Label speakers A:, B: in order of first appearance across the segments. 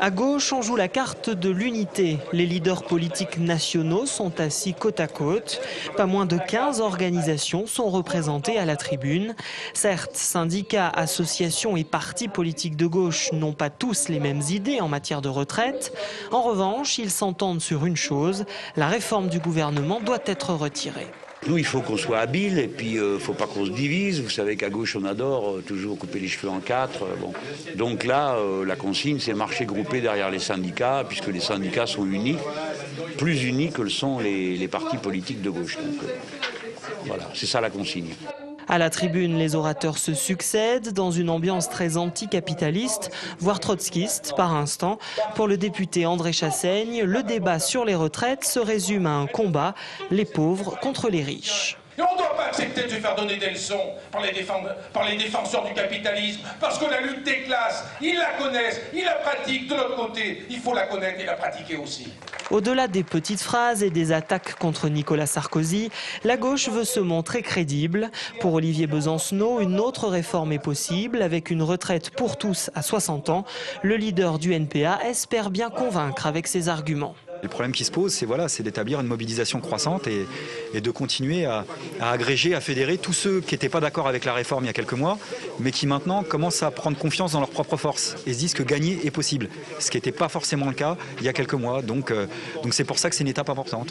A: À gauche, on joue la carte de l'unité. Les leaders politiques nationaux sont assis côte à côte. Pas moins de 15 organisations sont représentées à la tribune. Certes, syndicats, associations et partis politiques de gauche n'ont pas tous les mêmes idées en matière de retraite. En revanche, ils s'entendent sur une chose, la réforme du gouvernement doit être retirée.
B: Nous, il faut qu'on soit habile et puis il ne faut pas qu'on se divise. Vous savez qu'à gauche, on adore toujours couper les cheveux en quatre. Bon. Donc là, la consigne, c'est marcher groupé derrière les syndicats, puisque les syndicats sont unis, plus unis que le sont les partis politiques de gauche. Donc voilà, c'est ça la consigne.
A: À la tribune, les orateurs se succèdent dans une ambiance très anticapitaliste, voire trotskiste par instant. Pour le député André Chassaigne, le débat sur les retraites se résume à un combat, les pauvres contre les riches.
C: Et on ne doit pas accepter de se faire donner des leçons par les défenseurs du capitalisme, parce que la lutte des classes, ils la connaissent, ils la pratiquent. De l'autre côté, il faut la connaître et la pratiquer aussi.
A: Au-delà des petites phrases et des attaques contre Nicolas Sarkozy, la gauche veut se montrer crédible. Pour Olivier Besancenot, une autre réforme est possible, avec une retraite pour tous à 60 ans. Le leader du NPA espère bien convaincre avec ses arguments.
D: Le problème qui se pose, c'est d'établir une mobilisation croissante et de continuer à agréger, à fédérer tous ceux qui n'étaient pas d'accord avec la réforme il y a quelques mois, mais qui maintenant commencent à prendre confiance dans leurs propres forces et se disent que gagner est possible, ce qui n'était pas forcément le cas il y a quelques mois. Donc c'est pour ça que c'est une étape importante.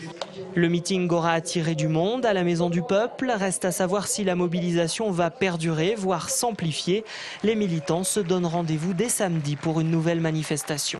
A: Le meeting aura attiré du monde à la Maison du Peuple. Reste à savoir si la mobilisation va perdurer, voire s'amplifier. Les militants se donnent rendez-vous dès samedi pour une nouvelle manifestation.